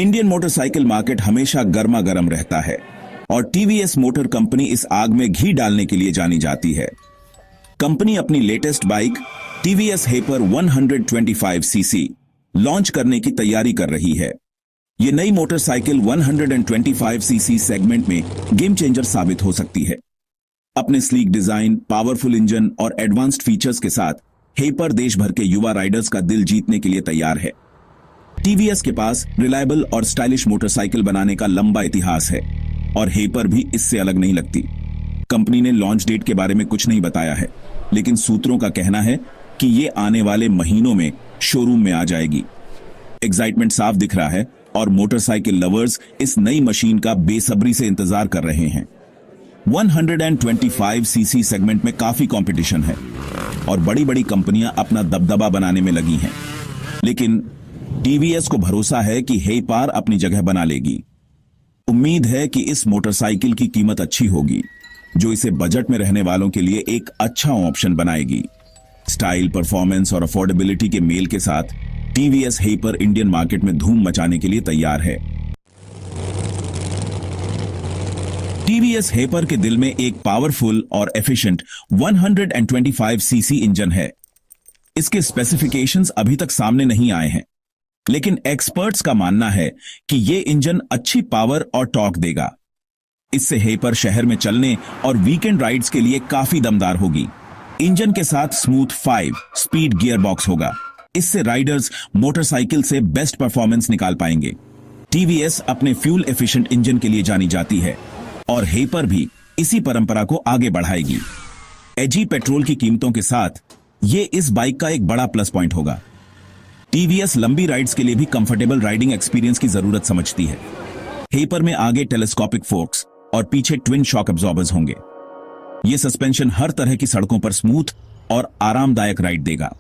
Indian motorcycle market हमेशा गर्मा गर्म रहता है और टीवीएस मोटर कंपनी इस आग में घी डालने के लिए जानी जाती है। कंपनी अपनी latest bike TVS हेपर 125 CC launch करने की तैयारी कर रही है। ये नई मोटरसाइकिल 125 सीसी सेगमेंट में गेम चेंजर साबित हो सकती है। अपने स्लीक डिजाइन, पावरफुल इंजन और एडवांस्ड फीचर्स के साथ हेपर देश भर के युवा राइडर्स का दिल जीतने के लिए तैयार है। टीवीएस के पास रिलायबल और स्टाइलिश मोटरसाइकिल बनाने का लंबा इतिहास है और हेपर भी इससे अलग नहीं लगती। कंपनी ने लॉन्च डेट के बारे में कुछ नहीं बताया है, लेकिन सूत्रों का कहना है कि ये आने वाले महीनों में शोरूम में आ जाएगी। एक्साइटमेंट साफ दिख रहा है और मोटरसाइकिल लवर्स इस नई मशीन का बेसब्री से इंतजार कर रहे हैं। 125 सीसी सेगमेंट में काफी कंपटीशन है और बड़ी बड़ी कंपनियां अपना दबदबा बनाने में लगी हैं, लेकिन टीवीएस को भरोसा है कि हेपर अपनी जगह बना लेगी। उम्मीद है कि इस मोटरसाइकिल की कीमत अच्छी होगी, जो इसे बजट में रहने वालों के लिए एक अच्छा ऑप्शन बनाएगी। स्टाइल, परफॉर्मेंस और अफोर्डेबिलिटी के मेल के साथ टीवीएस हेपर इंडियन मार्केट में धूम मचाने के लिए तैयार है। टीवीएस हेपर के दिल में एक पावरफुल और एफिशिएंट 125 सीसी इंजन है। इसके स्पेसिफिकेशंस अभी तक सामने नहीं आए हैं, लेकिन एक्सपर्ट्स का मानना है कि यह इंजन अच्छी पावर और टॉर्क देगा। इससे हेपर शहर में चलने और वीकेंड राइड्स के लिए काफी दमदार होगी। इंजन के साथ स्मूथ 5 स्पीड गियर बॉक्स होगा। इससे राइडर्स मोटरसाइकिल से बेस्ट परफॉर्मेंस निकाल पाएंगे। टीवीएस अपने फ्यूल एफिशिएंट इंजन के लिए जानी जाती है और हेपर भी इसी परंपरा को आगे बढ़ाएगी। एजी पेट्रोल की कीमतों के साथ यह इस बाइक का एक बड़ा प्लस पॉइंट होगा। टीवीएस लंबी राइड्स के लिए भी कंफर्टेबल राइडिंग एक्सपीरियंस की जरूरत समझती है। हेपर में आगे टेलीस्कोपिक फोर्क्स और पीछे ट्विन शॉक एब्जॉर्बर्स होंगे। यह सस्पेंशन हर तरह की सड़कों पर स्मूथ और आरामदायक राइड देगा।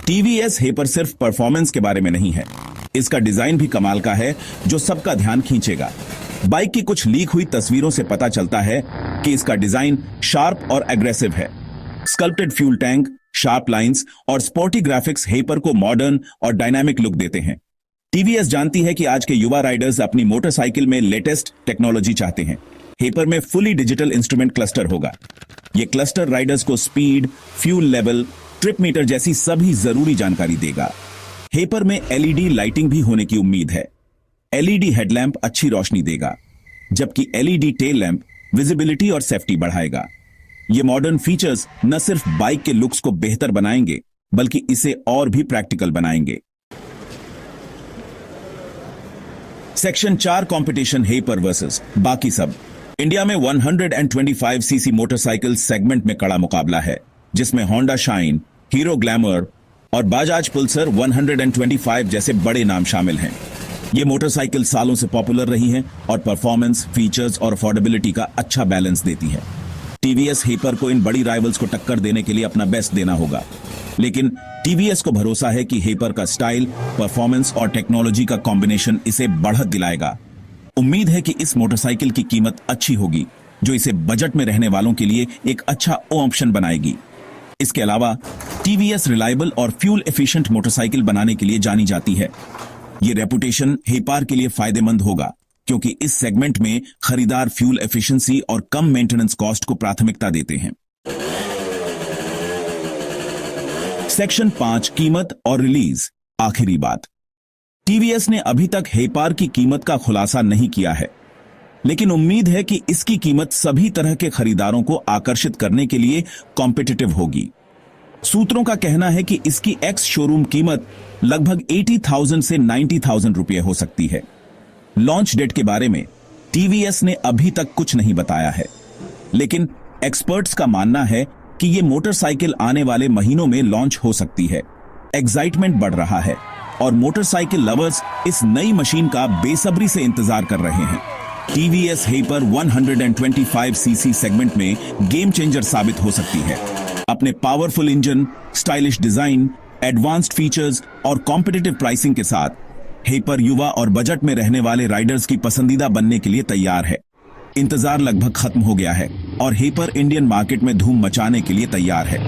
टीवीएस हेपर सिर्फ परफॉर्मेंस के बारे में नहीं है, इसका डिजाइन भी कमाल का है जो सबका ध्यान खींचेगा। बाइक की कुछ लीक हुई तस्वीरों से पता चलता है कि इसका डिजाइन शार्प और एग्रेसिव है। Sculpted fuel tank, sharp lines और स्पोर्टी ग्राफिक्स हेपर को मॉडर्न और डायनामिक लुक देते हैं। टीवीएस जानती है कि आज के युवा राइडर्स अपनी मोटरसाइकिल में लेटेस्ट टेक्नोलॉजी चाहते हैं। हेपर में फुली डिजिटल इंस्ट्रूमेंट क्लस्टर होगा। यह क्लस्टर राइडर्स को speed, fuel level, trip meter जैसी सभी जरूरी जानकारी देगा। हेपर में एलईडी लाइटिंग भी होने की उम्मीद है। एलईडी हेडलैम्प अच्छी रोशनी देगा, जबकि एलईडी टेल लैंप विजिबिलिटी और सेफ्टी बढ़ाएगा। ये मॉडर्न फीचर्स न सिर्फ बाइक के लुक्स को बेहतर बनाएंगे, बल्कि इसे और भी प्रैक्टिकल बनाएंगे। सेक्शन 4 कंपटीशन हेपर वर्सेस बाकी सब। इंडिया में 125 सीसी मोटरसाइकिल सेगमेंट में कड़ा मुकाबला है, जिसमें होंडा शाइन, हीरो ग्लैमर और बजाज पल्सर 125 जैसे बड़े नाम शामिल हैं। ये मोटरसाइकिल सालों से पॉपुलर रही हैं और परफॉर्मेंस, फीचर्स और अफोर्डेबिलिटी का अच्छा बैलेंस देती है। टीवीएस हेपर को इन बड़ी राइवल्स को टक्कर देने के लिए अपना बेस्ट देना होगा, लेकिन टीवीएस को भरोसा है कि हेपर का स्टाइल, परफॉर्मेंस और टेक्नोलॉजी का कॉम्बिनेशन इसे बढ़त दिलाएगा। उम्मीद है कि इस मोटरसाइकिल की कीमत अच्छी होगी, जो इसे बजट में रहने वालों के लिए एक अच्छा ऑप्शन बनाएगी। इसके अलावा टीवीएस रिलायबल और फ्यूल एफिशिएंट मोटरसाइकिल बनाने के लिए जानी जाती है। ये रेपुटेशन हेपर के लिए फायदेमंद होगा, क्योंकि इस सेगमेंट में खरीदार फ्यूल एफिशिएंसी और कम मेंटेनेंस कॉस्ट को प्राथमिकता देते हैं। सेक्शन 5 कीमत और रिलीज। आखिरी बात, टीवीएस ने अभी तक हेपर की कीमत का खुलासा नहीं किया है, लेकिन उम्मीद है कि इसकी कीमत सभी तरह के खरीदारों को आकर्षित करने के लिए कॉम्पिटिटिव होगी। सूत्रों का कहना है कि इसकी एक्स शोरूम कीमत लगभग 80,000 से 90,000 रुपये हो सकती है। लॉन्च डेट के बारे में टीवीएस ने अभी तक कुछ नहीं बताया है, लेकिन एक्सपर्ट्स का मानना है कि यह मोटरसाइकिल आने वाले महीनों में लॉन्च हो सकती है। एक्साइटमेंट बढ़ रहा है और मोटरसाइकिल लवर्स इस नई मशीन का बेसब्री से इंतजार कर रहे हैं। टीवीएस हेपर 125 सीसी सेगमेंट में गेम चेंजर साबित हो सकती है। अपने powerful engine, stylish design, advanced features और कॉम्पिटिटिव प्राइसिंग के साथ हेपर युवा और बजट में रहने वाले राइडर्स की पसंदीदा बनने के लिए तैयार है। इंतजार लगभग खत्म हो गया है और हेपर इंडियन मार्केट में धूम मचाने के लिए तैयार है।